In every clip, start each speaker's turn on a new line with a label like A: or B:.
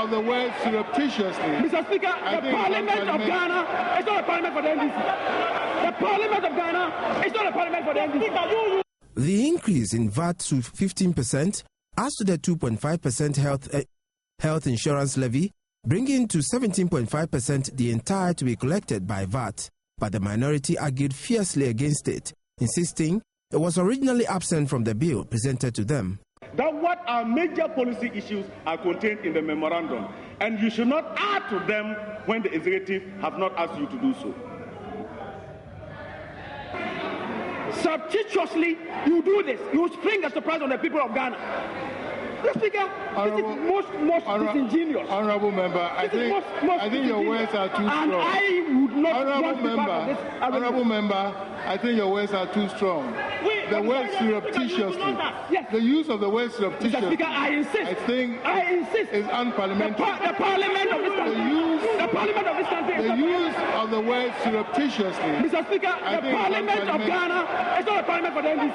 A: of the word surreptitiously.
B: Mr. Speaker, the Parliament of Ghana is not a parliament for the NDC. The Parliament of Ghana is not a parliament for the NDC.
C: The increase in VAT to 15% adds to the 2.5% health insurance levy, bringing to 17.5% the entire to be collected by VAT. But the minority argued fiercely against it, insisting it was originally absent from the bill presented to them.
D: That what our major policy issues are contained in the memorandum, and you should not add to them when the executive have not asked you to do so.
B: Surreptitiously, you do this. You spring a surprise on the people of Ghana. Mr. Speaker, this is most disingenuous.
A: Honourable member, I think your words are too strong.
B: And I would not
A: Honourable member, Honourable member, I think your words are too strong. The word surreptitiously, yes. The use of the word surreptitiously,
B: Mr. Speaker, I insist,
A: is unparliamentary.
B: The Parliament of this country,
A: the use of the word surreptitiously.
B: Mr. Speaker, the Parliament of Ghana is not a parliament for the NDC.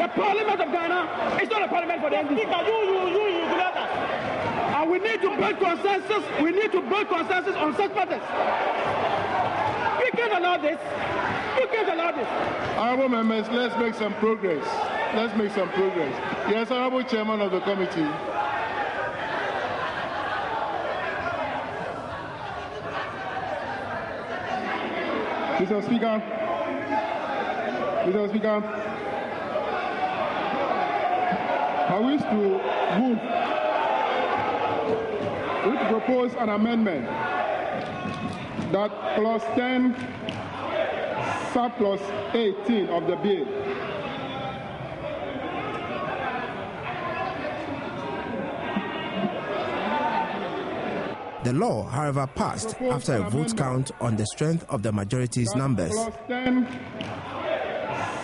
B: The Parliament of Ghana is not a parliament for the NDC. And we need to build consensus. We need to build consensus on such matters. We can't allow this. We can't allow this.
A: Honourable members, let's make some progress. Let's make some progress. Yes, Honourable Chairman of the committee. Mr. Speaker. Mr. Speaker. I wish to move. We propose an amendment that clause 10, subclause 18 of the bill
C: The law, however, passed after a vote count on the strength of the majority's numbers.
A: Clause 10,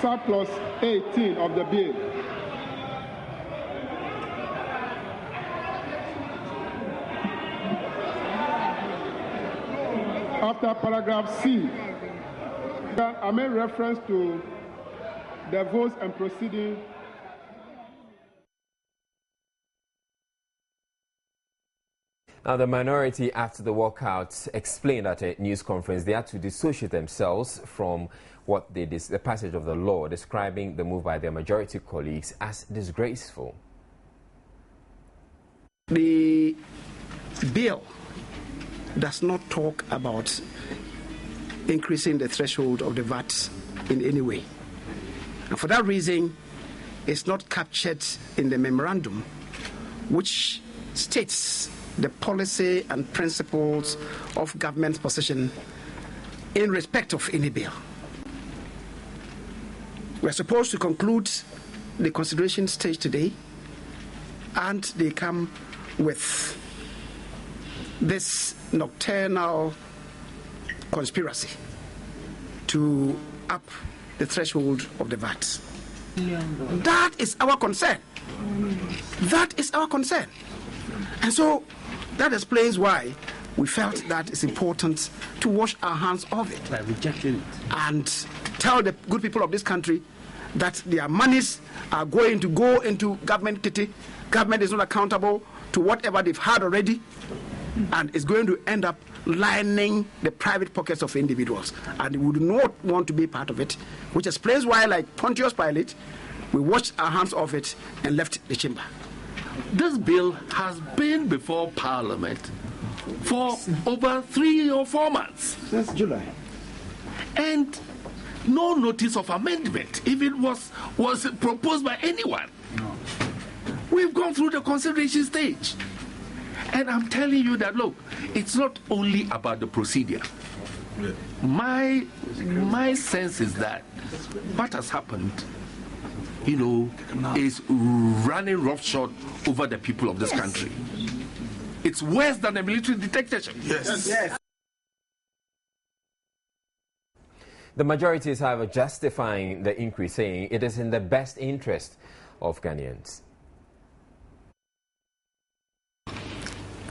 A: subclause 18 of the bill. After paragraph C, I made reference to the votes and proceedings.
E: Now, the minority, after the walkout, explained at a news conference they had to dissociate themselves from what they the passage of the law, describing the move by their majority colleagues as disgraceful.
F: The bill does not talk about increasing the threshold of the VAT in any way. And for that reason, it's not captured in the memorandum, which states the policy and principles of government's position in respect of any bill. We're supposed to conclude the consideration stage today, and they come with this nocturnal conspiracy to up the threshold of the VAT. That is our concern. That is our concern. And so that explains why we felt that it's important to wash our hands of it.
G: By rejecting it.
F: And tell the good people of this country that their monies are going to go into government kitty. Government is not accountable to whatever they've had already, and is going to end up lining the private pockets of individuals. And we do not want to be part of it, which explains why, like Pontius Pilate, we washed our hands off it and left the chamber.
G: This bill has been before Parliament for over 3 or 4 months.
F: Since July.
G: And no notice of amendment, if it was proposed by anyone. No. We've gone through the consideration stage. And I'm telling you that, look, it's not only about the procedure. Yeah. My sense is that what has happened, is running roughshod over the people of this country. It's worse than a military dictatorship.
E: Yes. The majority is, however, justifying the increase, saying it is in the best interest of Ghanaians.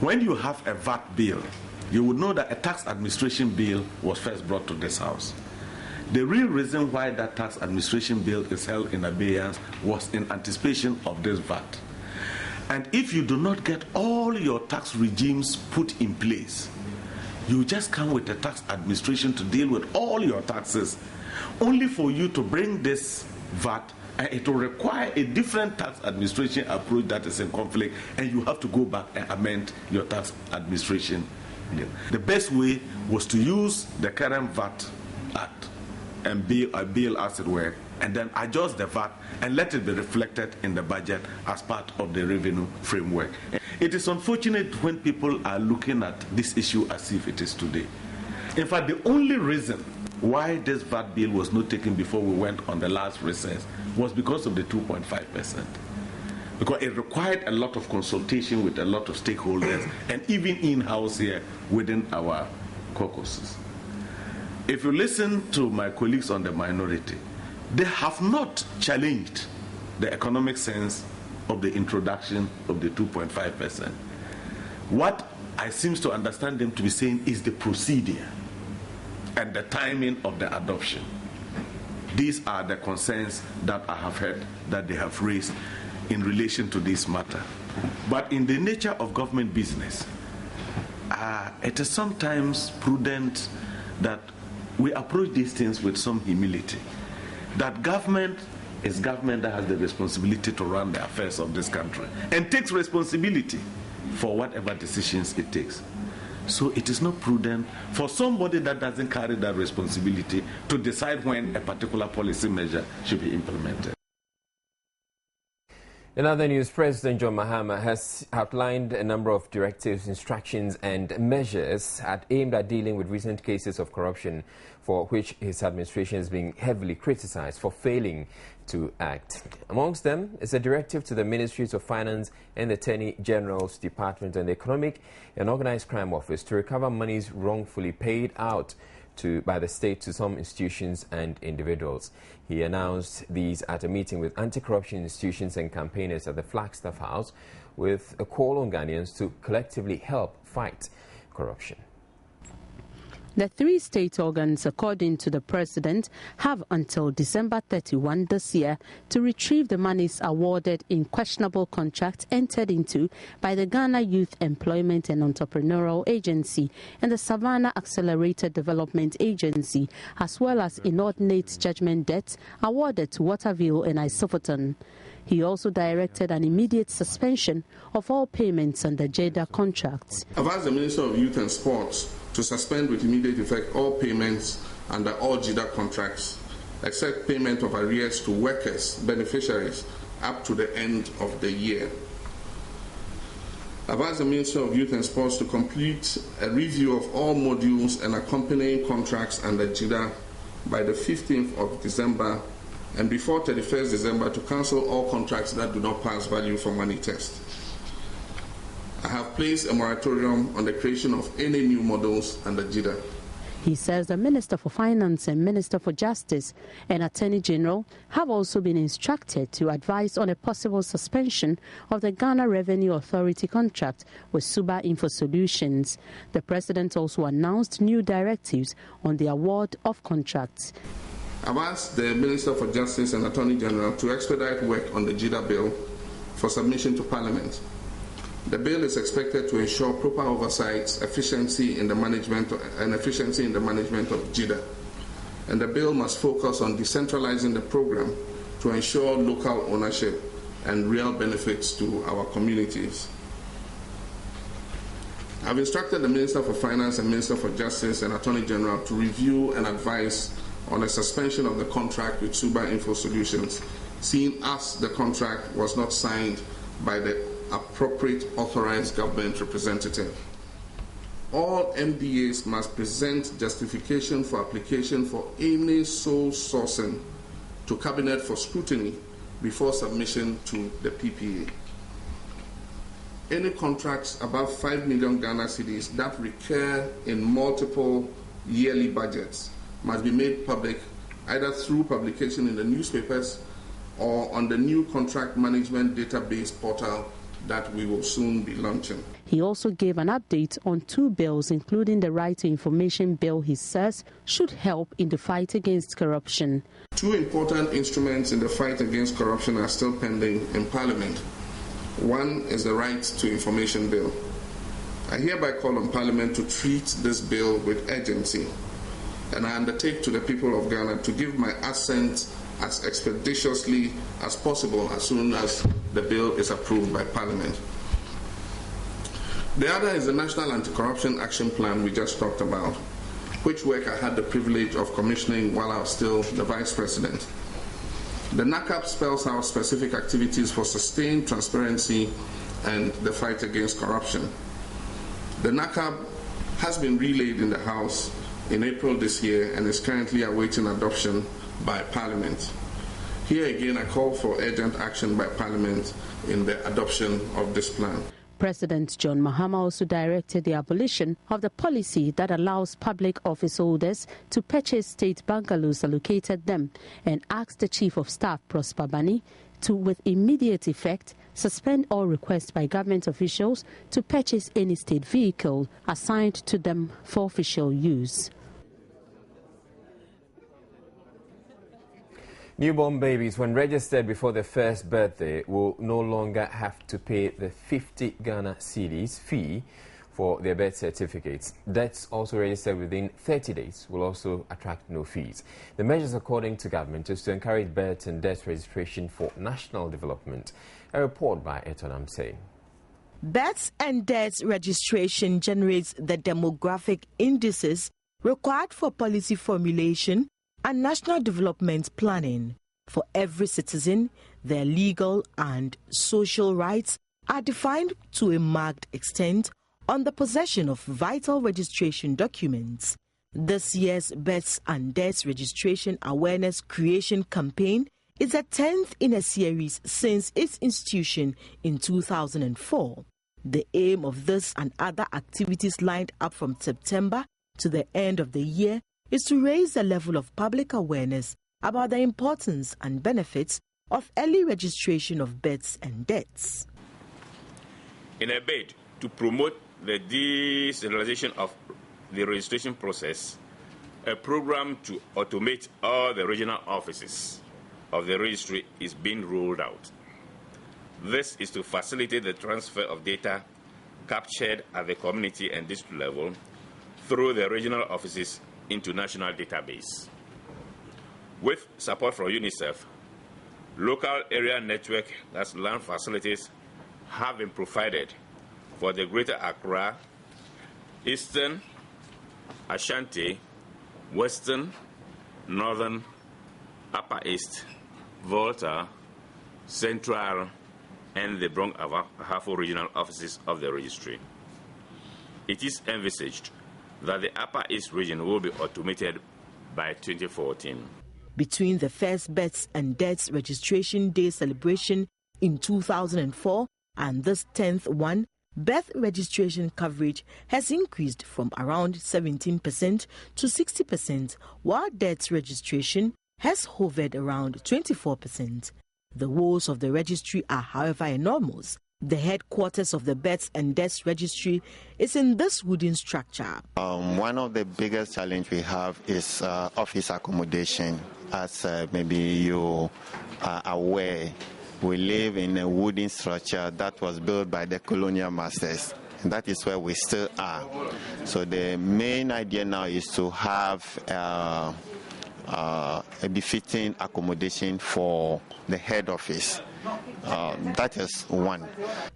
H: When you have a VAT bill, you would know that a tax administration bill was first brought to this House. The real reason why that tax administration bill is held in abeyance was in anticipation of this VAT. And if you do not get all your tax regimes put in place, you just come with the tax administration to deal with all your taxes, only for you to bring this VAT, and it will require a different tax administration approach that is in conflict, and you have to go back and amend your tax administration. The best way was to use the current VAT Act and bill as it were, and then adjust the VAT and let it be reflected in the budget as part of the revenue framework. It is unfortunate when people are looking at this issue as if it is today. In fact, the only reason why this VAT bill was not taken before we went on the last recess was because of the 2.5%. Because it required a lot of consultation with a lot of stakeholders and even in-house here within our caucuses. If you listen to my colleagues on the minority, they have not challenged the economic sense of the introduction of the 2.5%. What I seem to understand them to be saying is the procedure and the timing of the adoption. These are the concerns that I have heard that they have raised in relation to this matter. But in the nature of government business, it is sometimes prudent that we approach these things with some humility. That government is government that has the responsibility to run the affairs of this country and takes responsibility for whatever decisions it takes. So it is not prudent for somebody that doesn't carry that responsibility to decide when a particular policy measure should be implemented.
E: In other news, President John Mahama has outlined a number of directives, instructions and measures aimed at dealing with recent cases of corruption for which his administration is being heavily criticized for failing to act. Amongst them is a directive to the Ministries of Finance and the Attorney General's Department and the Economic and Organized Crime Office to recover monies wrongfully paid out by the state to some institutions and individuals. He announced these at a meeting with anti-corruption institutions and campaigners at the Flagstaff House with a call on Ghanaians to collectively help fight corruption.
I: The three state organs, according to the president, have until December 31 this year to retrieve the monies awarded in questionable contracts entered into by the Ghana Youth Employment and Entrepreneurial Agency and the Savannah Accelerated Development Agency, as well as inordinate judgment debts awarded to Waterville and Isofoton. He also directed an immediate suspension of all payments under JEDA contracts.
J: I've asked the Minister of Youth and Sports to suspend with immediate effect all payments under all JEDA contracts, except payment of arrears to workers, beneficiaries, up to the end of the year. I've asked the Minister of Youth and Sports to complete a review of all modules and accompanying contracts under JEDA by the 15th of December and before 31st December to cancel all contracts that do not pass value for money test. I have placed a moratorium on the creation of any new models under JEDA.
I: He says the Minister for Finance and Minister for Justice and Attorney General have also been instructed to advise on a possible suspension of the Ghana Revenue Authority contract with Suba Info Solutions. The President also announced new directives on the award of contracts.
J: I've asked the Minister for Justice and Attorney General to expedite work on the JEDA bill for submission to Parliament. The bill is expected to ensure proper oversight, efficiency in the management of JEDA. And the bill must focus on decentralizing the program to ensure local ownership and real benefits to our communities. I've instructed the Minister for Finance and Minister for Justice and Attorney General to review and advise on a suspension of the contract with Suba Info Solutions, seeing as the contract was not signed by the appropriate authorized government representative. All MDAs must present justification for application for any sole sourcing to Cabinet for scrutiny before submission to the PPA. Any contracts above 5 million Ghana cedis that recur in multiple yearly budgets must be made public either through publication in the newspapers or on the new contract management database portal that we will soon be launching.
I: He also gave an update on two bills, including the Right to Information Bill he says should help in the fight against corruption.
J: Two important instruments in the fight against corruption are still pending in Parliament. One is the Right to Information Bill. I hereby call on Parliament to treat this bill with urgency, and I undertake to the people of Ghana to give my assent as expeditiously as possible as soon as the bill is approved by Parliament. The other is the National Anti-Corruption Action Plan we just talked about, which work I had the privilege of commissioning while I was still the Vice President. The NACAP spells out specific activities for sustained transparency and the fight against corruption. The NACAP has been relayed in the House in April this year and is currently awaiting adoption by Parliament. Here again, I call for urgent action by Parliament in the adoption of this plan.
I: President John Mahama also directed the abolition of the policy that allows public office holders to purchase state bungalows allocated them, and asked the Chief of Staff, Prosper Bani, to, with immediate effect, suspend all requests by government officials to purchase any state vehicle assigned to them for official use.
E: Newborn babies, when registered before their first birthday, will no longer have to pay the 50 Ghana cedis fee for their birth certificates. Deaths also registered within 30 days will also attract no fees. The measures, according to government, is to encourage birth and death registration for national development. A report by Osei.
K: Births and deaths registration generates the demographic indices required for policy formulation and national development planning. For every citizen, their legal and social rights are defined to a marked extent on the possession of vital registration documents. This year's Births and Deaths Registration Awareness Creation Campaign is the 10th in a series since its institution in 2004. The aim of this and other activities lined up from September to the end of the year is to raise the level of public awareness about the importance and benefits of early registration of births and deaths.
L: In a bid to promote the decentralization of the registration process, a program to automate all the regional offices of the registry is being rolled out. This is to facilitate the transfer of data captured at the community and district level through the regional offices into national database. With support from UNICEF, local area network, that's land facilities, have been provided for the Greater Accra, Eastern, Ashanti, Western, Northern, Upper East, Volta, Central, and the Bronx-Ahafo regional offices of the registry. It is envisaged that the Upper East region will be automated by 2014.
K: Between the first Births and Deaths Registration Day celebration in 2004 and this 10th one, birth registration coverage has increased from around 17% to 60%, while deaths registration has hovered around 24%. The woes of the registry are, however, enormous. The headquarters of the Births and Deaths Registry is in this wooden structure.
M: One of the biggest challenges we have is office accommodation. As maybe you are aware, we live in a wooden structure that was built by the colonial masters, and that is where we still are. So the main idea now is to have a befitting accommodation for the head office. That is one.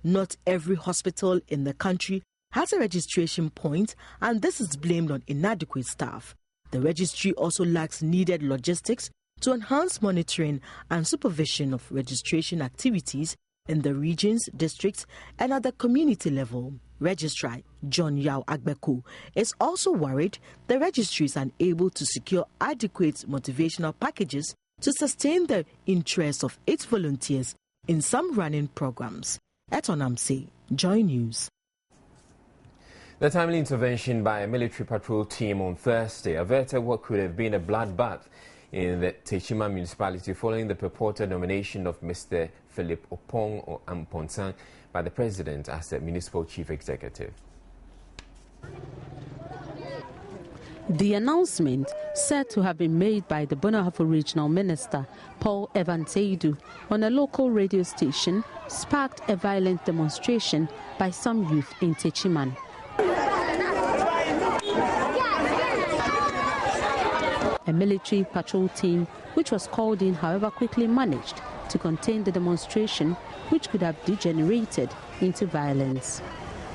K: Not every hospital in the country has a registration point, and this is blamed on inadequate staff. The registry also lacks needed logistics to enhance monitoring and supervision of registration activities in the regions, districts, and at the community level. Registrar John Yao Agbeku is also worried the registry is unable to secure adequate motivational packages to sustain the interest of its volunteers in some running programs. At Osei, Joy News.
E: The timely intervention by a military patrol team on Thursday averted what could have been a bloodbath in the Techima municipality following the purported nomination of Mr. Philip Opong or Amponsang by the president as the municipal chief executive.
I: The announcement, said to have been made by the Bonahafo Regional Minister, Paul Evans-Eidu, on a local radio station, sparked a violent demonstration by some youth in Techiman. A military patrol team, which was called in, however, quickly managed to contain the demonstration, which could have degenerated into violence.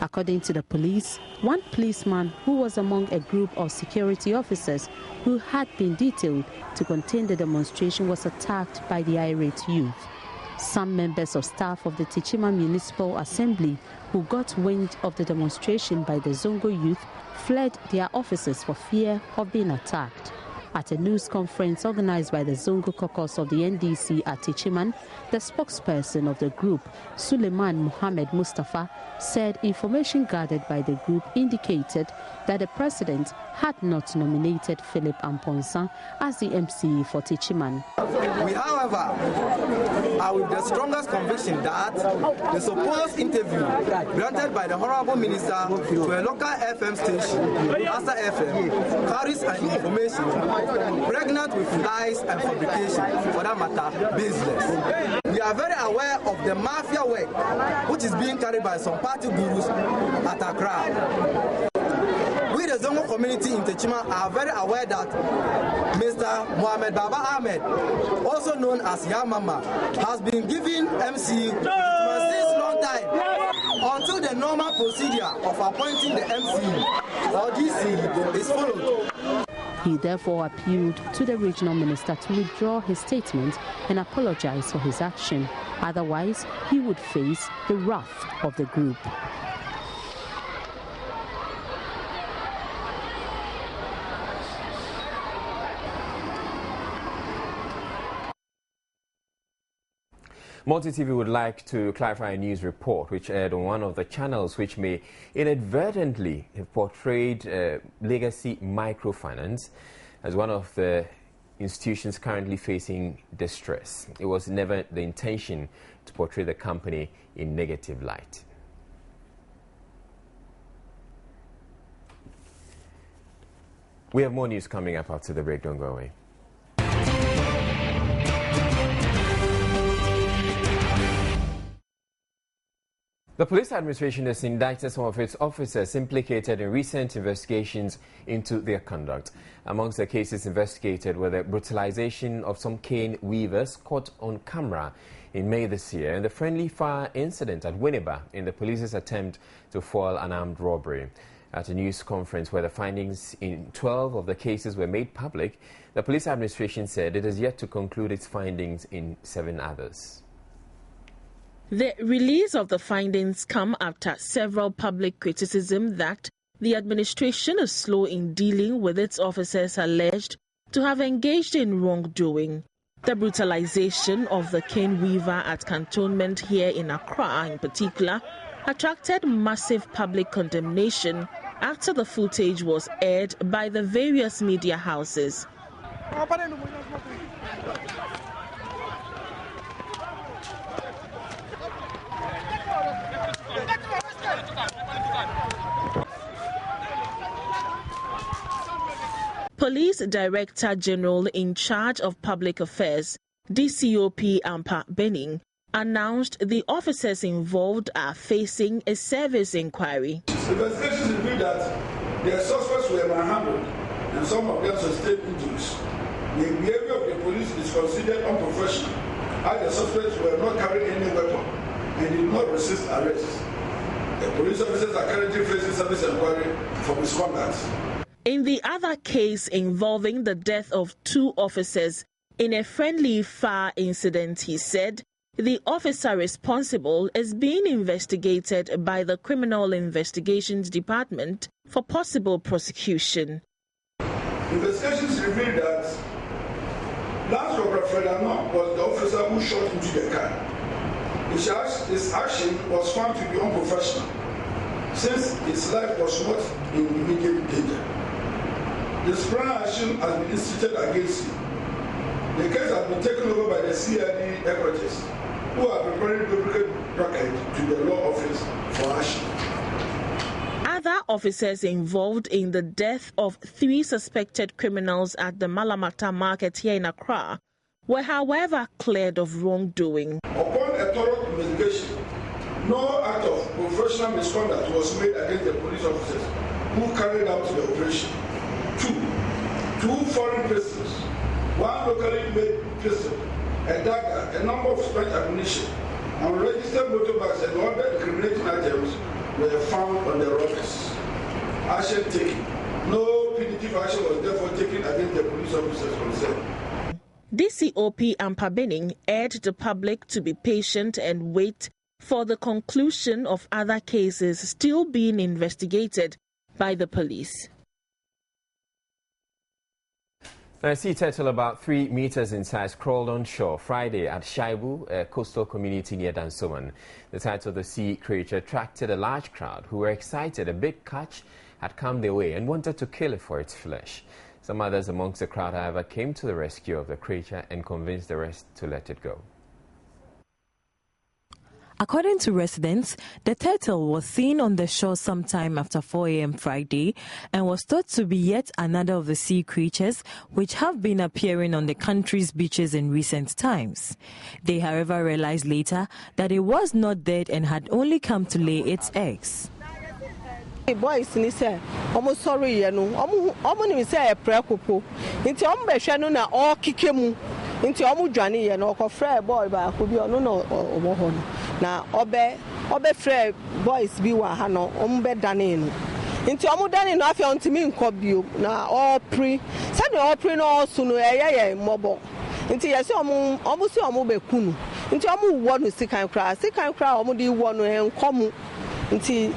I: According to the police, one policeman who was among a group of security officers who had been detailed to contain the demonstration was attacked by the irate youth. Some members of staff of the Techiman Municipal Assembly who got wind of the demonstration by the Zongo youth fled their offices for fear of being attacked. At a news conference organized by the Zongo caucus of the NDC at Techiman, the spokesperson of the group, Suleiman Mohammed Mustafa, said information gathered by the group indicated that the president had not nominated Philip Amponsan as the MCE for Techiman.
N: We, however, are with the strongest conviction that the supposed interview granted by the Honorable Minister to a local FM station, Asa FM, carries an information pregnant with lies and fabrication, for that matter, baseless. We are very aware of the mafia work which is being carried by some party gurus at Accra. We, the Zongo community in Techiman, are very aware that Mr. Mohamed Baba Ahmed, also known as Yamama, has been given MC for since long time until the normal procedure of appointing the MC or GC is followed.
I: He therefore appealed to the regional minister to withdraw his statement and apologize for his action. Otherwise, he would face the wrath of the group.
E: Multi-TV would like to clarify a news report which aired on one of the channels which may inadvertently have portrayed legacy microfinance as one of the institutions currently facing distress. It was never the intention to portray the company in negative light. We have more news coming up after the break. Don't go away. The police administration has indicted some of its officers implicated in recent investigations into their conduct. Amongst the cases investigated were the brutalization of some cane weavers caught on camera in May this year and the friendly fire incident at Winneba in the police's attempt to foil an armed robbery. At a news conference where the findings in 12 of the cases were made public, the police administration said it has yet to conclude its findings in 7 others.
O: The release of the findings come after several public criticism that the administration is slow in dealing with its officers alleged to have engaged in wrongdoing. The brutalization of the cane weaver at cantonment here in Accra in particular attracted massive public condemnation after the footage was aired by the various media houses. Police Director General in charge of public affairs, DCOP Ampa Benning, announced the officers involved are facing a service inquiry.
P: Investigations revealed that their suspects were manhandled and some of them sustained injuries. The behavior of the police is considered unprofessional, as the suspects were not carrying any weapon and did not resist arrest. The police officers are currently facing service inquiry for misconduct.
O: In the other case involving the death of 2 officers in a friendly fire incident, he said the officer responsible is being investigated by the Criminal Investigations Department for possible prosecution.
P: Investigations revealed that Lance Robert Fredano was the officer who shot into the car. His action was found to be unprofessional since his life was not in immediate danger. Disciplinary action has been instituted against him. The case has been taken over by the CID experts who are preparing duplicate bracket to the law office for action.
O: Other officers involved in the death of 3 suspected criminals at the Malamata market here in Accra were, however, cleared of wrongdoing.
P: Upon a thorough investigation, no act of professional misconduct was made against the police officers who carried out the operation. 2 foreign pistols, 1 locally made pistol, a dagger, a number of spent ammunition, unregistered motorbikes and other incriminating items were found on the robbers. Action taken. No punitive action was therefore taken against the police officers concerned.
O: DCOP Ampabening urged the public to be patient and wait for the conclusion of other cases still being investigated by the police.
E: A sea turtle about 3 meters in size crawled on shore Friday at Shaibu, a coastal community near Dansoman. The sight of the sea creature attracted a large crowd who were excited a big catch had come their way and wanted to kill it for its flesh. Some others amongst the crowd, however, came to the rescue of the creature and convinced the rest to let it go.
K: According to residents, the turtle was seen on the shore sometime after 4 a.m. Friday and was thought to be yet another of the sea creatures which have been appearing on the country's beaches in recent times. They, however, realized later that it was not dead and had only come to lay its eggs.
Q: Boys ni say almost sorry ye no omo ni say e prekopo nti omo be hwe no na o kikemu nti omo dwane ye no ko frɛ boy ba ko bi ono no omo ho no na obe frɛ boys bi wa ha no omo be dane no nti omo dane no afia ntimi nkɔ bio na opri say no opri no so no ye mobo nti ye say omo say omo be kunu nti omo wo no sikan kra omo di wo no enkomu nti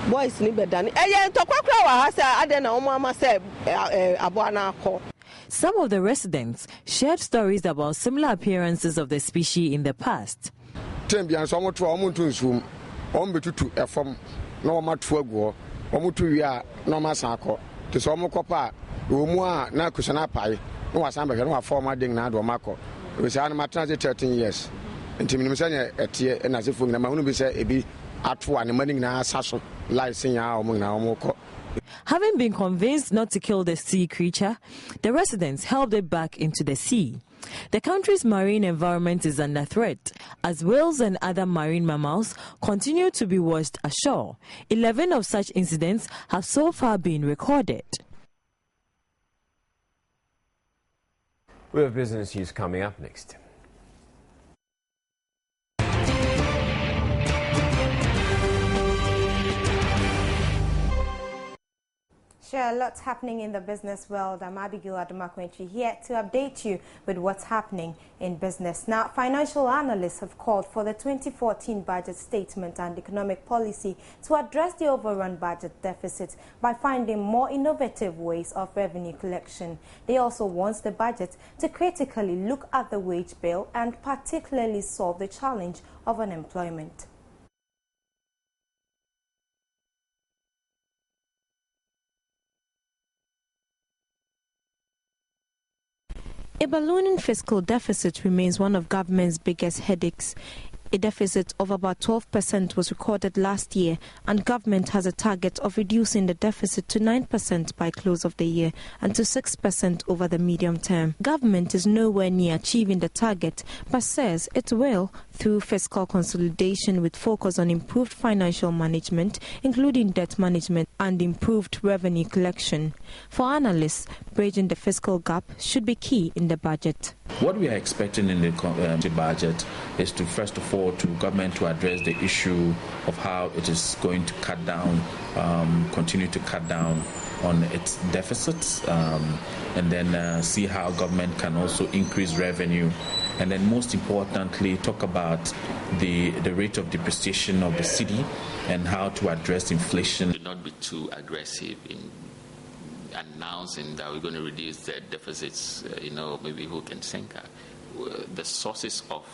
Q: boys ni bedani ntokwa wa ha say ade na omo ama say abo na akọ.
K: Some of the residents shared stories about similar appearances of the species in the past.
R: Tembian so omo to omo ntunsum omo betutu efom na omo to aguo omo to wi a na omo asan akọ to so omo kopa omu a na kusana pai na wasan behwe na wa form ading na do makọ we say na matana 13 years ntimi say etie na sefo na mahunu bi say ebi atwa ne mani na asaso.
K: Having been convinced not to kill the sea creature, the residents held it back into the sea. The country's marine environment is under threat as whales and other marine mammals continue to be washed ashore. 11 of such incidents have so far been recorded.
E: We have business news coming up next.
S: Sure, lots happening in the business world. I'm Abigail Adumakwenchi here to update you with what's happening in business. Now, financial analysts have called for the 2014 budget statement and economic policy to address the overrun budget deficit by finding more innovative ways of revenue collection. They also want the budget to critically look at the wage bill and particularly solve the challenge of unemployment.
I: A ballooning fiscal deficit remains one of government's biggest headaches. A deficit of about 12% was recorded last year, and government has a target of reducing the deficit to 9% by close of the year and to 6% over the medium term. Government is nowhere near achieving the target, but says it will through fiscal consolidation with focus on improved financial management, including debt management and improved revenue collection. For analysts, bridging the fiscal gap should be key in the budget.
T: What we are expecting in the budget is to, first of all, to government to address the issue of how it is going to cut down, continue to cut down on its deficits, and then see how government can also increase revenue. And then most importantly, talk about the rate of depreciation of the city and how to address inflation.
U: Do not be too aggressive in announcing that we're going to reduce the deficits, maybe hook and sinker. The sources of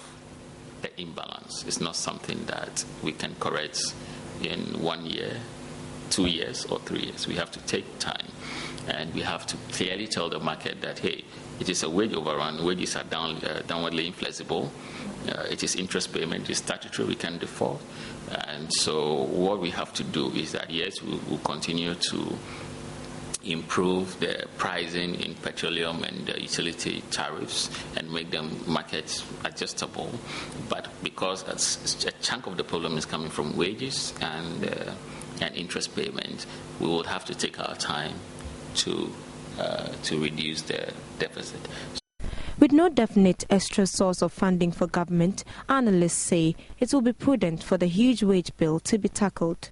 U: the imbalance is not something that we can correct in 1 year, 2 years, or 3 years. We have to take time, and we have to clearly tell the market that, hey, it is a wage overrun, wages are downwardly inflexible, It is interest payment, it's statutory, we can default. And so what we have to do is that, yes, we will continue to improve the pricing in petroleum and utility tariffs and make them market adjustable. But because a chunk of the problem is coming from wages and interest payment, we will have to take our time to reduce the deficit.
S: With no definite extra source of funding for government, analysts say it will be prudent for the huge wage bill to be tackled.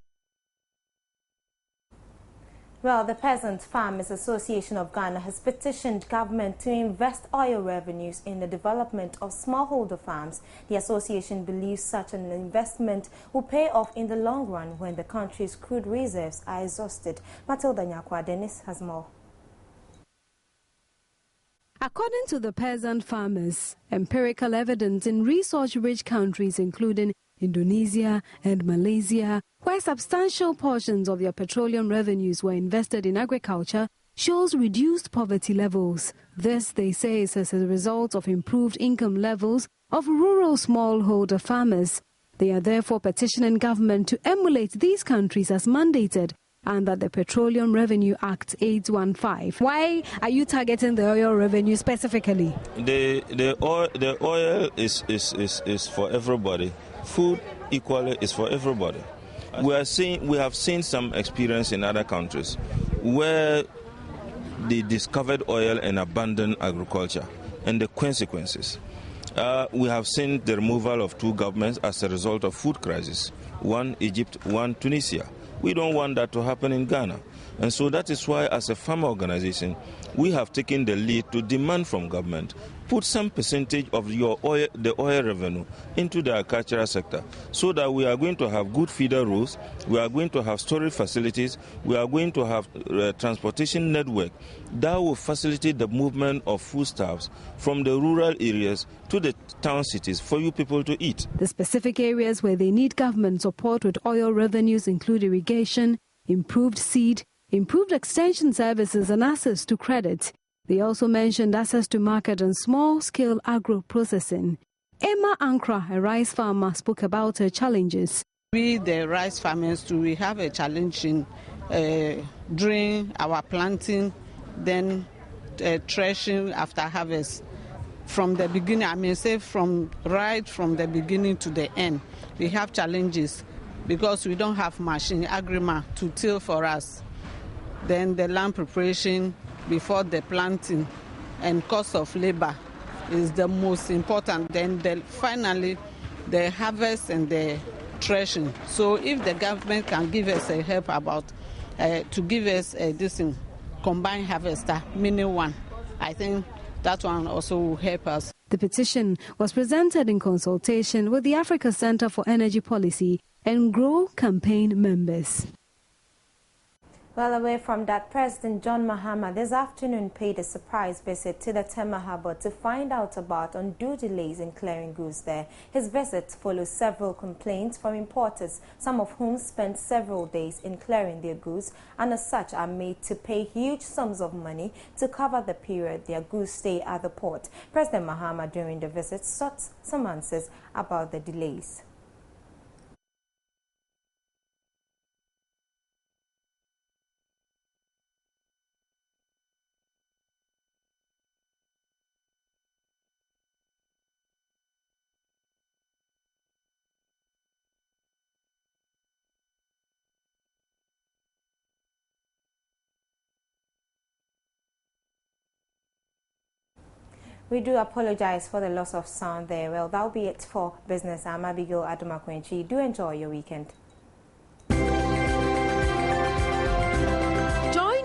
S: Well, the Peasant Farmers Association of Ghana has petitioned government to invest oil revenues in the development of smallholder farms. The association believes such an investment will pay off in the long run when the country's crude reserves are exhausted. Matilda Nyakwa Dennis has more.
D: According to the peasant farmers, empirical evidence in resource-rich countries including Indonesia and Malaysia, where substantial portions of their petroleum revenues were invested in agriculture, shows reduced poverty levels. This, they say, is as a result of improved income levels of rural smallholder farmers. They are therefore petitioning government to emulate these countries as mandated under the Petroleum Revenue Act 815. Why are you targeting the oil revenue specifically?
V: The oil is for everybody. Food equally is for everybody. We have seen some experience in other countries where they discovered oil and abandoned agriculture and the consequences. We have seen the removal of two governments as a result of food crisis, one Egypt, one Tunisia. We don't want that to happen in Ghana. And so that is why, as a farmer organization, we have taken the lead to demand from government, put some percentage of the oil revenue into the agricultural sector so that we are going to have good feeder roads, we are going to have storage facilities, we are going to have transportation network that will facilitate the movement of foodstuffs from the rural areas to the town cities for you people to eat.
D: The specific areas where they need government support with oil revenues include irrigation, improved seed, improved extension services and access to credit. They also mentioned access to market and small-scale agro-processing. Emma Ankra, a rice farmer, spoke about her challenges.
W: We, the rice farmers, too, we have a challenge in during our planting, then threshing after harvest. From the beginning, right from the beginning to the end, we have challenges because we don't have machine, agrima, to till for us. Then the land preparation before the planting and cost of labor is the most important. Then finally, the harvest and the threshing. So if the government can give us a help about to give us this combined harvester, mini one, I think that one also will help us.
D: The petition was presented in consultation with the Africa Center for Energy Policy and GROW campaign members.
S: Well, away from that, President John Mahama this afternoon paid a surprise visit to the Tema Harbour to find out about undue delays in clearing goods there. His visit follows several complaints from importers, some of whom spent several days in clearing their goods and as such are made to pay huge sums of money to cover the period their goods stay at the port. President Mahama during the visit sought some answers about the delays. We do apologize for the loss of sound there. Well, that'll be it for business. I'm Abigail Adumakwenchi. Do enjoy your weekend.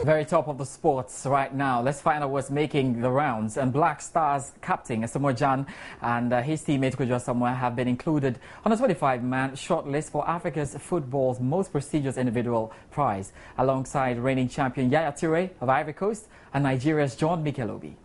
X: Very top of the sports right now. Let's find out what's making the rounds. And Black Stars captain Asamoah Gyan and his teammate Kojo Asamoah have been included on a 25-man shortlist for Africa's football's most prestigious individual prize, alongside reigning champion Yaya Toure of Ivory Coast and Nigeria's John Mikel Obi.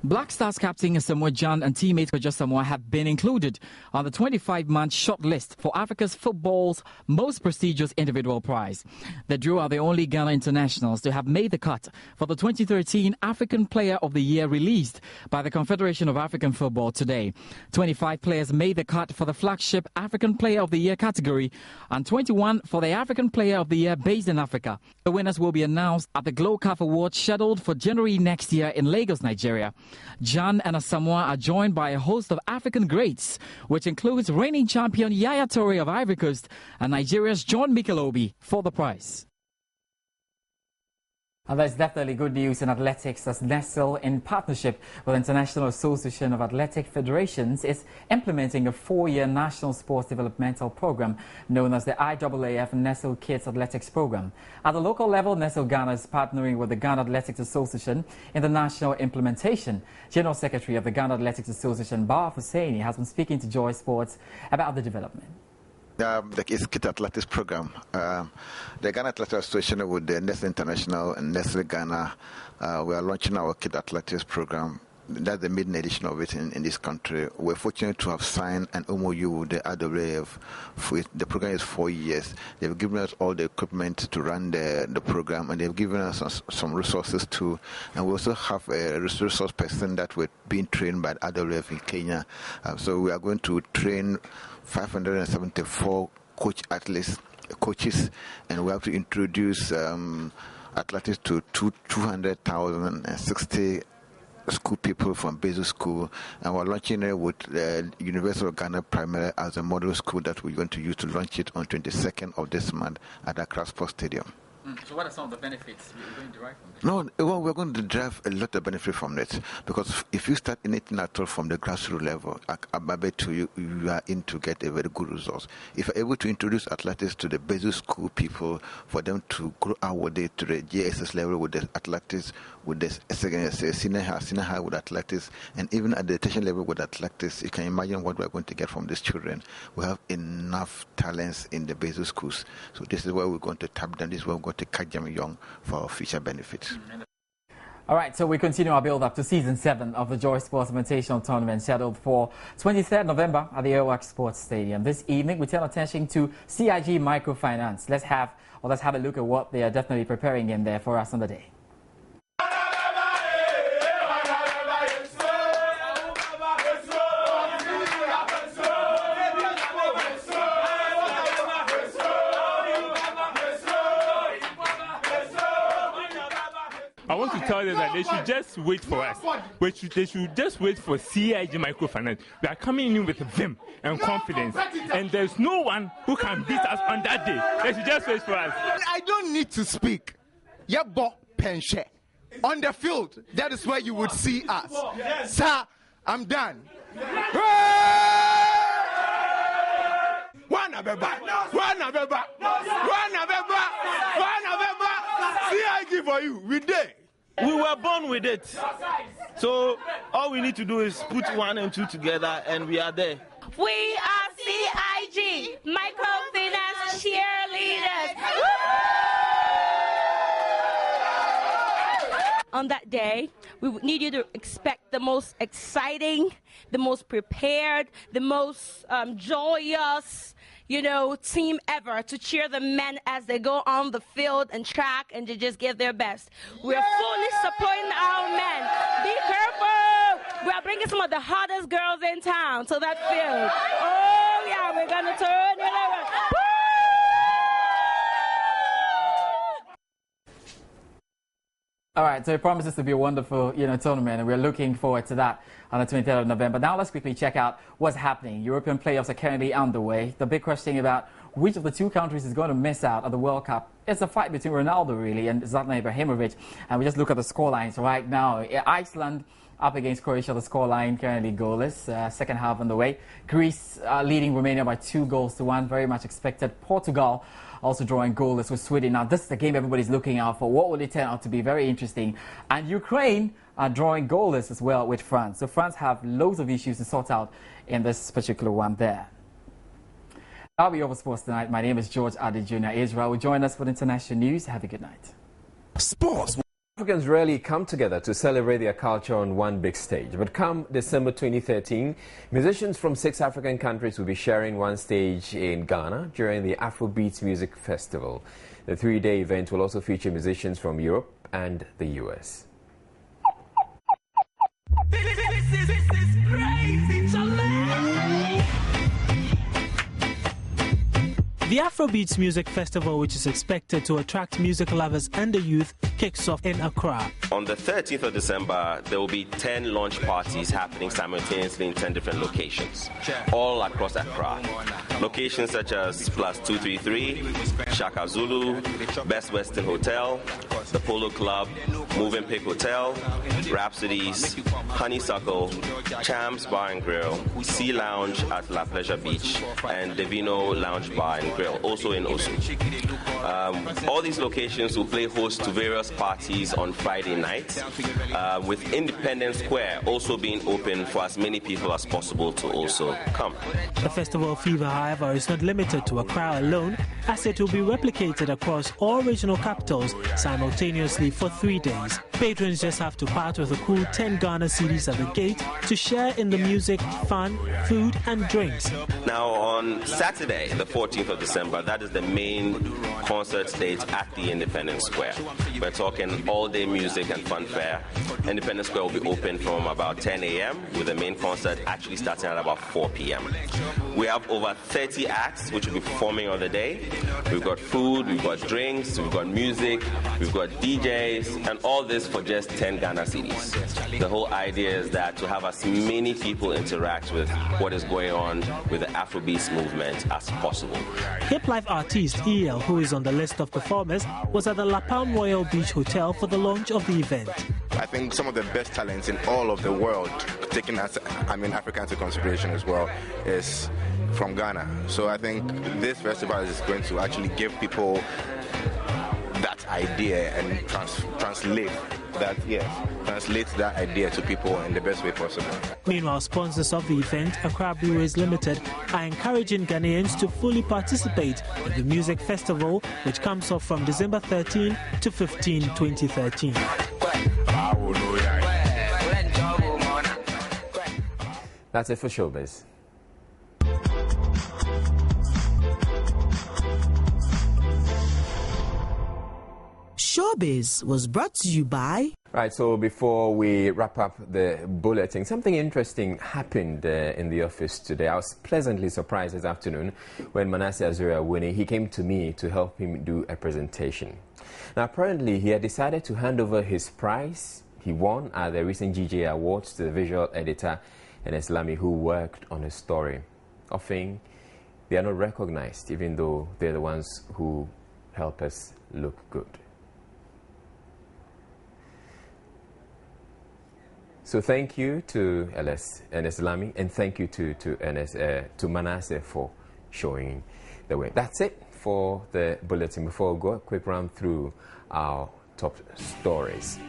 X: Black Stars captain Asamoah Gyan and teammate Kojo Samoa have been included on the 25-man shortlist for Africa's football's most prestigious individual prize. The duo are the only Ghana internationals to have made the cut for the 2013 African Player of the Year released by the Confederation of African Football today. 25 players made the cut for the flagship African Player of the Year category and 21 for the African Player of the Year based in Africa. The winners will be announced at the GloCAF Awards scheduled for January next year in Lagos, Nigeria. Gyan and Asamoah are joined by a host of African greats, which includes reigning champion Yaya Toure of Ivory Coast and Nigeria's John Mikelobi for the prize. And there's definitely good news in athletics as Nestle, in partnership with the International Association of Athletic Federations, is implementing a 4-year national sports developmental program known as the IAAF Nestle Kids Athletics Program. At the local level, Nestle Ghana is partnering with the Ghana Athletics Association in the national implementation. General Secretary of the Ghana Athletics Association, Osei, has been speaking to Joy Sports about the development.
A: The Kid Athletics program. The Ghana Athletics Association with the Nestle International and Nestle Ghana, we are launching our Kid Athletics program. That's the maiden edition of it in this country. We're fortunate to have signed an MOU with the IAAF. The program is 4 years. They've given us all the equipment to run the program, and they've given us some resources too. And we also have a resource person that we're being trained by the IAAF in Kenya. So we are going to train 574 coaches, and we have to introduce athletics to 200,060 school people from basic school, and we're launching it with the University of Ghana Primary as a model school that we're going to use to launch it on 22nd of this month at Accra Sports Stadium.
X: So what are some of the benefits you're going to derive from this?
A: No, well, we're going to derive a lot of benefit from it, because if you start anything at all from the grassroots level, I bet you are in to get a very good result. If you're able to introduce athletics to the basic school people, for them to grow out with it to the JSS level with the athletics, with the senior high with athletics, and even at the tertiary level with athletics, you can imagine what we're going to get from these children. We have enough talents in the basic schools, so this is where we're going to tap them. This is where we're going to catch them young for our future benefits.
X: All right, so we continue our build-up to Season 7 of the Joy Sports Invitational Tournament, scheduled for 23rd November at the AOX Sports Stadium. This evening, we turn attention to CIG Microfinance. Let's have a look at what they are definitely preparing in there for us on the day.
B: I want to tell them that they should just wait for us. They should just wait for CIG Microfinance. We are coming in with vim and confidence, and there's no one who can beat us on that day. They should just wait for us.
C: I don't need to speak. Yabo Penche. On the field, that is where you would see us. Sir, I'm done. One November. CIG for you. We did.
F: We were born with it. So all we need to do is put 1 and 2 together, and we are there.
Y: We are CIG, Microfinance Cheerleaders. On that day, we need you to expect the most exciting, the most prepared, the most joyous, team ever to cheer the men as they go on the field and track and to just give their best. We're fully supporting our men. Be careful. We are bringing some of the hottest girls in town to that field. Oh, yeah, we're going to turn it around.
X: All right, so it promises to be a wonderful, tournament, and we're looking forward to that on the 23rd of November. Now let's quickly check out what's happening. European playoffs are currently underway. The big question about which of the two countries is going to miss out on the World Cup. It's a fight between Ronaldo, really, and Zlatan Ibrahimovic. And we just look at the scorelines right now. Iceland up against Croatia, the scoreline currently goalless. Second half on the way. Greece leading Romania by 2-1. Very much expected. Portugal also drawing goalless with Sweden. Now, this is the game everybody's looking out for. What will it turn out to be? Very interesting. And Ukraine are drawing goalless as well with France. So France have loads of issues to sort out in this particular one there. That'll be over sports tonight. My name is George Adi Jr. Israel will join us for the international news. Have a good night.
Z: Sports.
E: Africans rarely come together to celebrate their culture on one big stage. But come December 2013, musicians from 6 African countries will be sharing one stage in Ghana during the AfroBeats Music Festival. The 3-day event will also feature musicians from Europe and the US.
G: This is crazy, The AfroBeats Music Festival, which is expected to attract music lovers and the youth, kicks off in Accra.
H: On the 13th of December, there will be 10 launch parties happening simultaneously in 10 different locations, all across Accra. Locations such as Plus 233, Shaka Zulu, Best Western Hotel, the Polo Club, Moving Pick Hotel, Rhapsodies, Honeysuckle, Champs Bar and Grill, Sea Lounge at La Pleasure Beach, and Devino Lounge Bar and Grill, also in Osei. All these locations will play host to various parties on Friday night, with Independence Square also being open for as many people as possible to also come.
G: The festival fever, however, is not limited to Accra alone, as it will be replicated across all regional capitals simultaneously for 3 days. Patrons just have to part with a cool 10 Ghana cedis at the gate to share in the music, fun, food and drinks.
H: Now on Saturday, the 14th of December, that is the main concert date at the Independence Square. We're talking all-day music and fun fair. Independence Square will be open from about 10 a.m. with the main concert actually starting at about 4 p.m. We have over 30 acts which will be performing on the day. We've got food, we've got drinks, we've got music, we've got DJs, and all this for just 10 Ghana cedis. The whole idea is that to have as many people interact with what is going on with the Afrobeats movement as possible.
G: Hip life artist EL, who is on the list of performers, was at the La Palm Royal Beach Hotel for the launch of the event.
J: I think some of the best talents in all of the world, taking Africa into consideration as well, is from Ghana. So I think this festival is going to actually give people that idea and translate that idea to people in the best way possible.
G: Meanwhile, sponsors of the event, Accra Breweries Limited, are encouraging Ghanaians to fully participate in the music festival, which comes off from December 13 to 15, 2013.
E: That's it for Showbiz.
K: Showbiz was brought to you by...
E: Right, so before we wrap up the bulletin, something interesting happened in the office today. I was pleasantly surprised this afternoon when Manasseh Azuri, he came to me to help him do a presentation. Now, apparently, he had decided to hand over his prize he won at the recent GJ Awards to the visual editor Ernest Lamy, who worked on his story. Often, they are not recognized, even though they're the ones who help us look good. So thank you to Ernest Lamy, and thank you to Manasseh for showing the way. That's it for the bulletin. Before we go, a quick run through our top stories.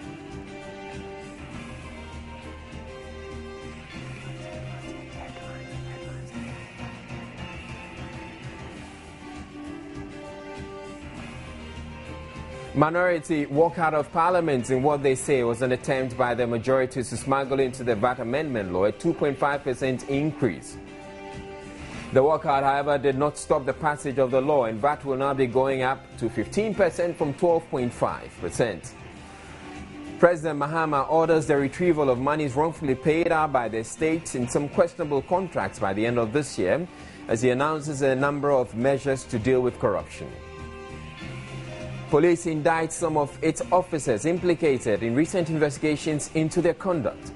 E: Minority walk out of Parliament in what they say was an attempt by the majority to smuggle into the VAT amendment law a 2.5% increase. The walkout, however, did not stop the passage of the law, and VAT will now be going up to 15% from 12.5%. President Mahama orders the retrieval of monies wrongfully paid out by the state in some questionable contracts by the end of this year, as he announces a number of measures to deal with corruption. Police indict some of its officers implicated in recent investigations into their conduct.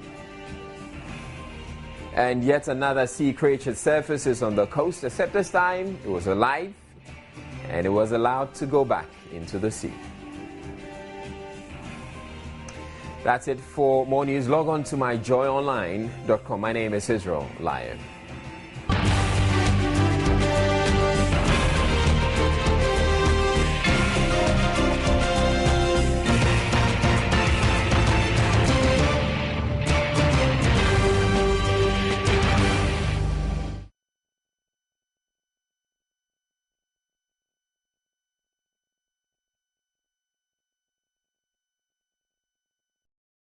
E: And yet another sea creature surfaces on the coast, except this time it was alive and it was allowed to go back into the sea. That's it for more news. Log on to myjoyonline.com. My name is Israel Lion.